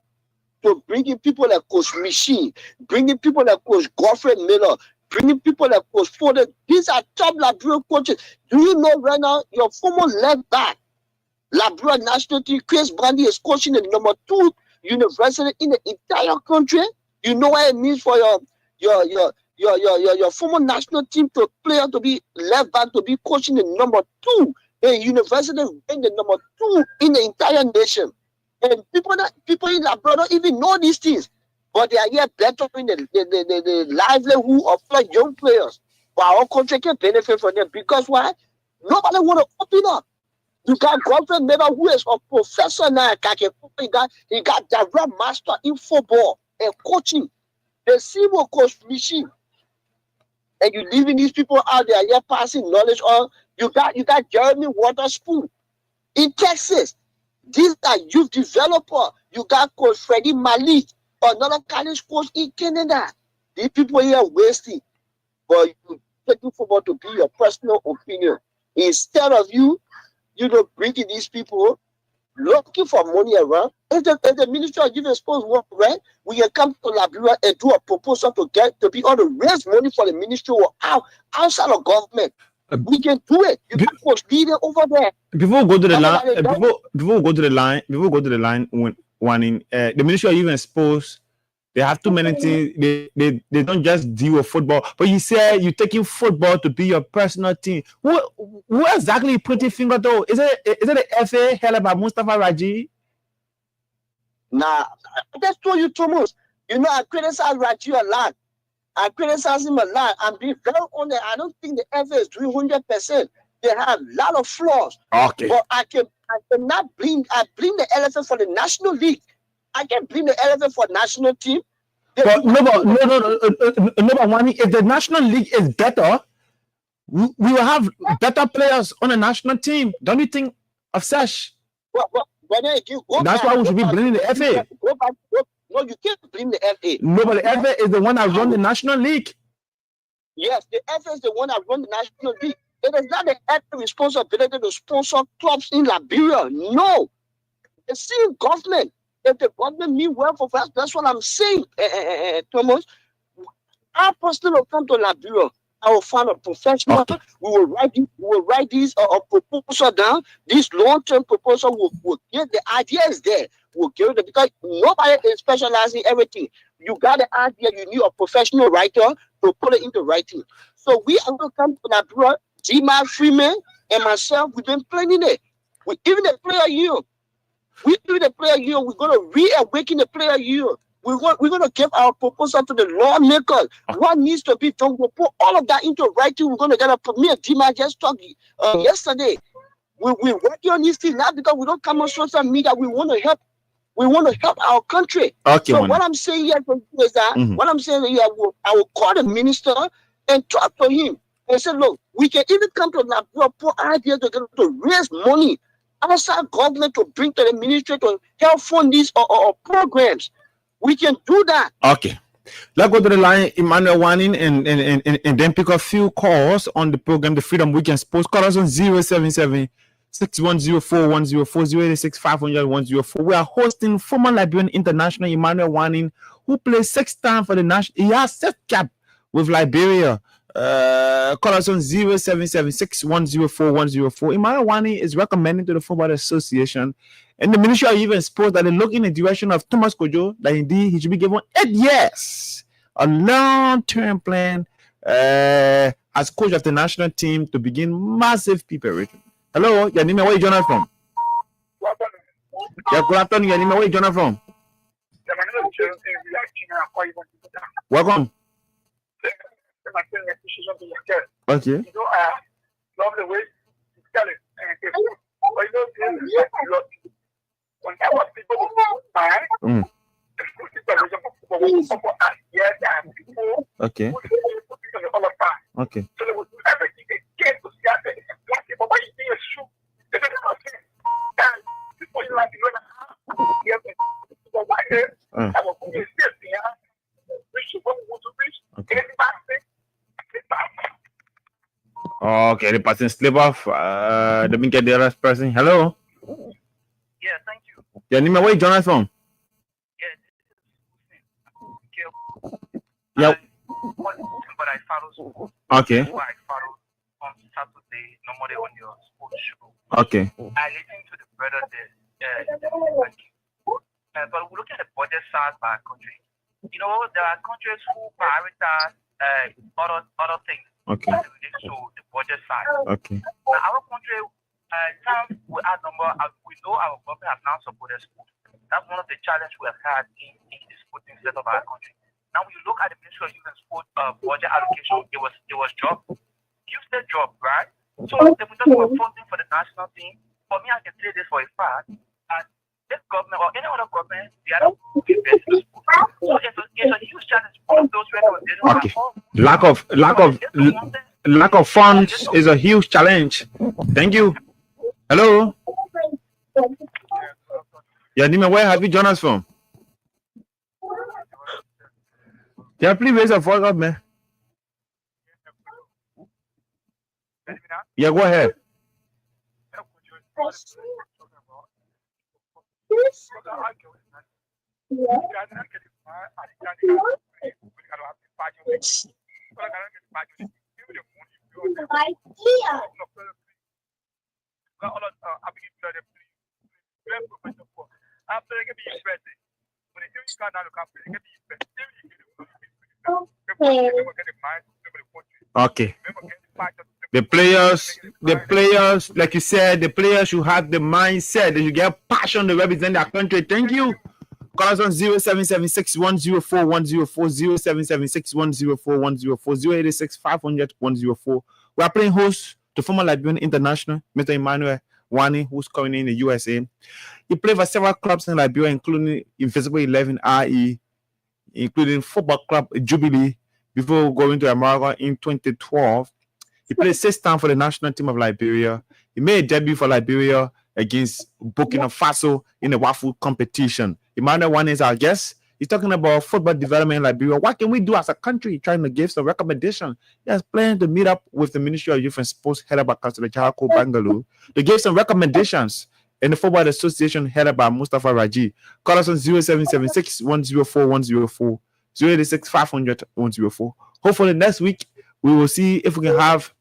to bringing people like Coach Machine, bringing people like Coach Godfrey Miller, bringing people like Coach Ford. These are top Liberia coaches. Do you know right now your former left back, Liberia national team, Chris Brandy, is coaching the number 2 university in the entire country? You know what it means for your former national team to be left back, to be coaching the number 2. A university ranked the number 2 in the entire nation. And people in Labrador don't even know these things. but they are here bettering the livelihood of like young players. But our country can benefit from them because why? Nobody want to open up. You got government member who is a professor now. He got direct master in football and coaching. The CMO coach machine. And you leaving these people out there, you're passing knowledge on. You got Jeremy Waterspoon in Texas. These are youth developer. You got Coach Freddie Malik, another college coach in Canada. These people here are wasting. But you taking football to be your personal opinion. Instead of you bringing these people, looking for money around. If the Ministry of Youth and Sports work right, we can come to Liberia and do a proposal to be able to raise money for the ministry or outside of government. We can do it. You can push leader over there. Before we go to the line, the Ministry of Youth and Sports, they have too many things. They don't just deal with football. But you say you're taking football to be your personal team. Who exactly put your finger though? Is it the FA held by Mustafa Raji? Nah, I just told you, Thomas. I criticize Raji a lot. I criticize him a lot. I'm being very honest. I don't think the FA is doing 100%. They have a lot of flaws. Okay. But I cannot blame. I blame the LFA for the National League. I can blame the LFA for national team. But no, Wani, if the National League is better, we will have better players on the national team. Don't you think of such? That's why we should be blaming the FA. No, you can't blame the FA. No, but the FA is the one that run the National League. Yes, the FA is the one that run the National League. It is not the FA responsibility to sponsor clubs in Liberia. No. The same government. If the government mean well for us, that's what I'm saying, Thomas. Our person will come to Liberia. I will find a professional. Okay. We will write these proposal down. This long-term proposal will get the ideas there. We'll give it because nobody is specializing everything. You got the idea. You need a professional writer to put it into writing. So we are going to come to Liberia. G-Man Freeman and myself, we've been planning it. Even the player union. We're going to reawaken the player union. We're going to give our proposal to the lawmakers. What needs to be done? We'll put all of that into writing. We're going to get a premier team. I just talked yesterday. We're working on these things now because we don't come on social media. We want to help. We want to help our country. Okay, so what I'm saying here is that I will call the minister and talk to him and say, look, we can even come to Liberia, put ideas to raise money outside government to bring to the ministry to help fund these programs. We can do that. Okay. Let's go to the line, Emmanuel Wanning, and then pick a few calls on the program, the Freedom Weekend Sports. Call us on 077-6104-104, We are hosting former Liberian international Emmanuel Wanning, who played 6 times for the national. He has 6 cap with Liberia. Call us on 077-6104-104. Emmanuel Wanning is recommending to the Football Association and the Ministry of Youth and Sports that they look in the direction of Thomas Kojo, that indeed he should be given 8 years, a long-term plan as coach of the national team to begin massive preparation. Hello, Yanime, where you joining from? Yeah, good afternoon, Yanime, where you joining from? Welcome. Okay. You know, I love the way you tell it. But you know, whenever people buy, okay. Okay. So they would do everything they can to see that it's a plastic. But when you see a shoe, they don't know before you like to learn how to get it. So why I will put this here, which is what we want to reach. Okay, the person slip off. Let me get the other person. Hello. Yeah, thank you. Yeah, Nima, where you join us from? Yeah. But I follow school. Okay. I follow on Saturday, normally on your sports show. Okay. I listen to the brother there. But we look at the budget size by country. You know, there are countries who prioritize other things. Okay. So the budget side. Okay. Now, our country, time we add number, we know our government has now supported schools. That's one of the challenges we have had in this good things set up our country. Now, when you look at the Ministry of Youth and Sport budget allocation, it was job, useless job, right? So they were just funding for the national team. For me, I can say this for a fact, and this government or any other government, they are not investing in sport. So it's a huge challenge. All of those records, they don't have all. Lack of funds is a huge challenge. Thank you. Hello. Yeah, Nima, where have you joined us from? Yeah, please raise your voice up, man. Yeah, go ahead. Okay. The players, like you said, the players should have the mindset. They should get passion to represent their country. Thank you. Call us on 0776-104-104, 086-500-104. We are playing host to former Liberian international, Mr. Emmanuel Wani, who's coming in the USA. He played for several clubs in Liberia, including Invisible 11 RE, including Football Club Jubilee, before going to America in 2012. He played 6 times for the national team of Liberia. He made a debut for Liberia against Burkina Faso in the WAFU competition. Emmanuel Wani is our guest. He's talking about football development in Liberia. What can we do as a country? Trying to give some recommendation. He has planned to meet up with the Ministry of Youth and Sports headed by Councillor Jahako Bangalore to give some recommendations in the Football Association headed by Mustafa Raji. Call us on 0776-104-104, 086-500-104. Hopefully next week we will see if we can have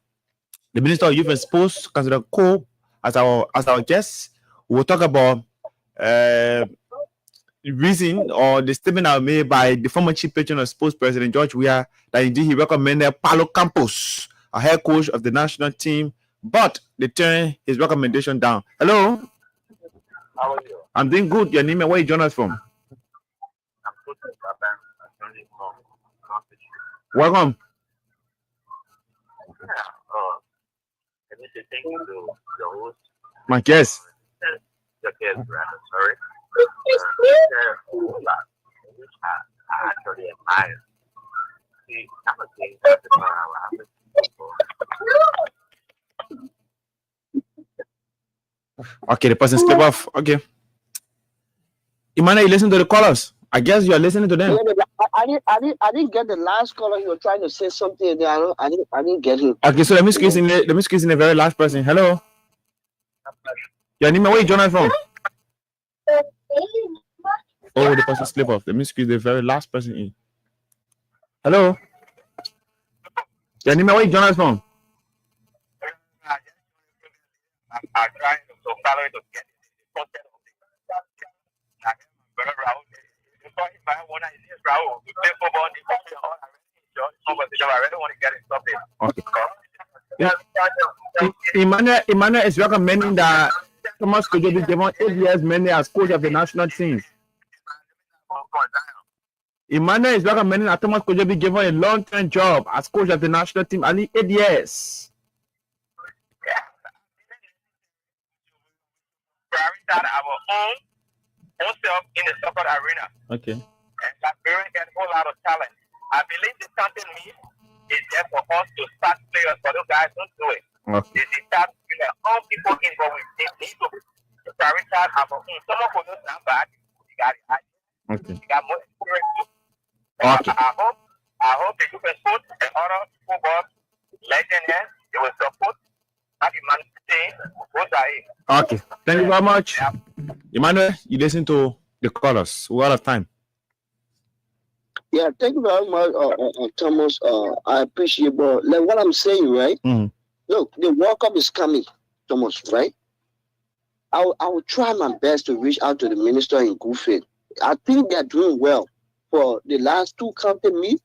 the Minister of Youth and Sports, Councillor Cole, as our guest. We will talk about reason or the statement that was made by the former chief patron of sports, President George Weah, that indeed he recommended Paulo Campos, a head coach of the national team, but they turned his recommendation down. Hello. How are you? I'm doing good. Your name and where you join us from? I'm good. Welcome. Let me say thank you to the host. My guest. The guest, rather, sorry. Which I actually admire. See, I'm a thing that's Okay, the person slip off. Okay. Emmanuel, you listen to the callers. I guess you are listening to them. I didn't get the last caller. You were trying to say something there. I didn't get it. Okay, so let me squeeze in the very last person. Hello. Yeah, Nima, where you join us from? Oh, the person slip off. Let me squeeze the very last person in. Hello. Yeah, Nima, where you join us from? I'm trying to follow it to get the content of the brother Raul. If I want to use Raul to play football, I really want to get it stopped. Yeah. Emmanuel is recommending that Thomas Kojo be given 8 years mandate as coach of the national team. Emmanuel is recommending that Thomas Kojo be given a long-term job as coach of the national team, at least 8 years. Prioritize our own self in the soccer arena. Okay. And Liberia has a whole lot of talent. I believe this something means is there for us to start players, but those guys don't do it. Okay. They start all people in, but they need to prioritize our own. Someone who knows not bad, you got it. Okay. You got more experience too. Okay. I hope the youth and sports and other football legends here, they will support Happy Man Day. Okay. Thank you very much. Yeah. Emmanuel, you listen to the callers. We're out of time. Yeah, thank you very much, Thomas. I appreciate, but like what I'm saying, right? Mm-hmm. Look, the World Cup is coming, Thomas, right? I will try my best to reach out to the minister in good faith. I think they're doing well for the last 2 county meet.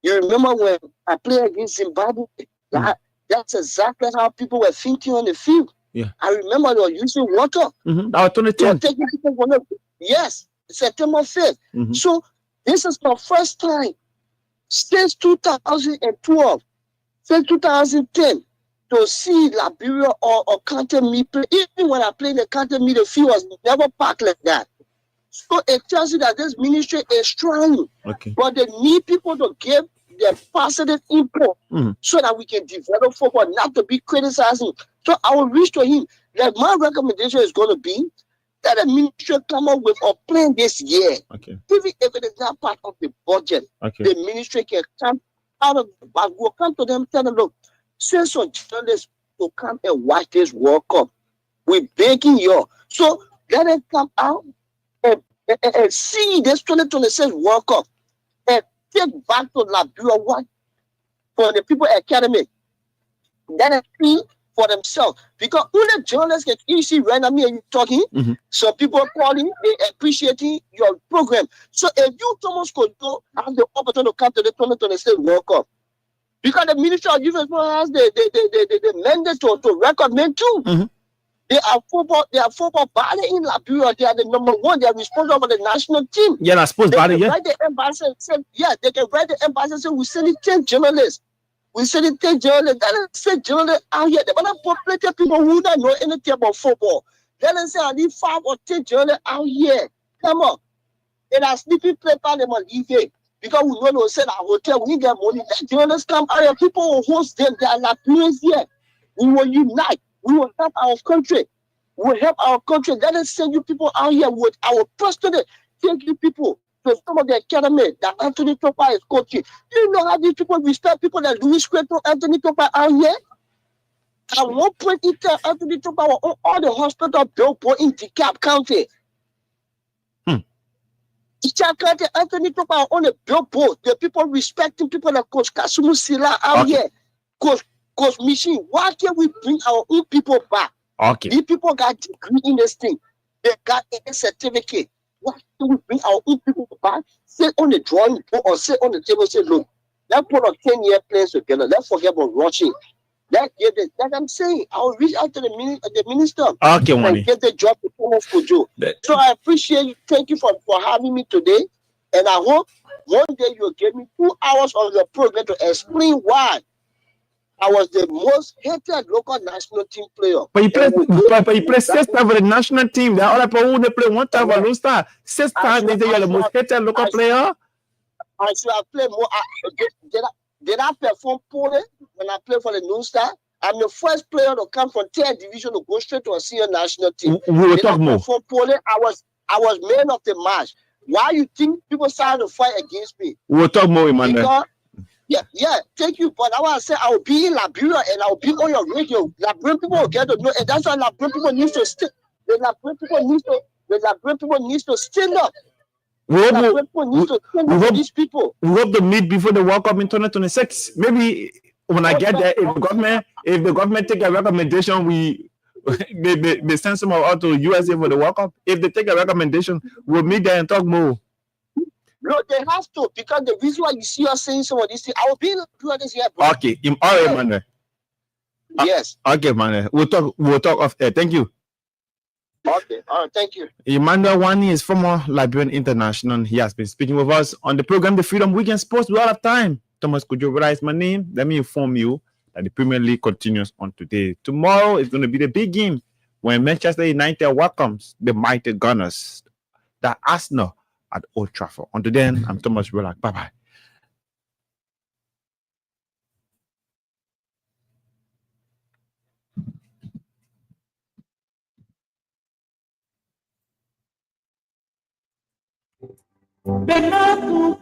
You remember when I played against Zimbabwe? Mm-hmm. That's exactly how people were thinking on the field. Yeah. I remember they were using water. Mm-hmm. That was 2010. Yes, September 5th. Mm-hmm. So This is my first time since 2012, since 2010, to see Liberia or counter me play. Even when I played the counter me, the field was never packed like that. So it tells you that this ministry is trying, but they need people to give their positive input so that we can develop football, not to be criticizing. So I will reach to him that my recommendation is going to be that the ministry come up with a plan this year. Even if it is not part of the budget, the ministry can come out of it. But we'll come to them, tell them, look, send some journalists to come and watch this World Cup. We're begging you. So let them come out and see this 2026 World Cup and take back to Liberia what for the people academy. Let them see for themselves. Because only journalists can easily run at me and you talking. So people calling, they appreciating your program. So if you, Thomas, could go have the opportunity to come to the 2026 World Cup, because the Ministry of Youth and Sport has the mandate to recommend too. They are football body in Liberia. They are the number one. They are responsible for the national team. Yeah, that's sports body. Yeah. Write the ambassador. They can write the ambassador. Say we send it 10 journalists. We send it 10 journalists. That is 10 journalists out here. They want to put plenty of people who don't know anything about football. Let them say I need 5 or 10 journalists out here. Come on. And our sleeping place on them on leave here. Because we know they said our hotel, we get money. Let journalists come out here. People will host them. They are Liberians here. We will unite. We will help our country. We will help our country. Let us send you people out here with our personal. Thank you people to some of the academy that Anthony Topa is coaching. Do you know how these people respect people that Louis Creto, Anthony Topa out here? At one point in time, Anthony Topa was on all the hospital billboard in DeKalb County. DeKalb County, Anthony Topa on the billboard. The people respecting people like Coach Kasumu Sila out here. Coach Machine, why can't we bring our own people back? These people got degree in this thing. They got a certificate. Why can't we bring our own people back? Sit on the drawing board or sit on the table and say, look, let's put a 10-year plan together. Let's forget about rushing. Like I'm saying, I'll reach out to the minister and get the job to Thomas Kojo. So I appreciate you. Thank you for having me today. And I hope one day you'll give me 2 hours of your program to explain why I was the most hated local national team player. But you play 6 times for the national team. There are other people who play 1 time for Lone Star. 6 times they say you're the most hated local player. I should have played more. Did I perform poorly when I played for the Lone Star? I'm the first player to come from 10th division to go straight to a senior national team. We will talk more. Perform poorly? I was man of the match. Why you think people started to fight against me? We will talk more, Emmanuel. Yeah, thank you. But I want to say I will be in Liberia and I will be on your radio. Liberian people will get to know, and that's why Liberian people need to stand. The Liberian people need to stand up. We hope to meet before the World Cup in 2026. Maybe when I get there, if the government take a recommendation, they send some out to USA for the World Cup. If they take a recommendation, we'll meet there and talk more. No, they have to, because the reason why you see us saying some of these things, I will be in the this year, bro. Okay, all right, man. Yes. Okay, man. We'll talk off air. Thank you. Okay, all right, thank you. Emmanuel Wani is former Liberian international. He has been speaking with us on the program, The Freedom Weekend Sports. We all have time. Thomas Kojo is my name. Let me inform you that the Premier League continues on today. Tomorrow is going to be the big game when Manchester United welcomes the mighty Gunners, the Arsenal, at Old Trafford. Until then, I'm Thomas Rolak. Bye-bye. Benatu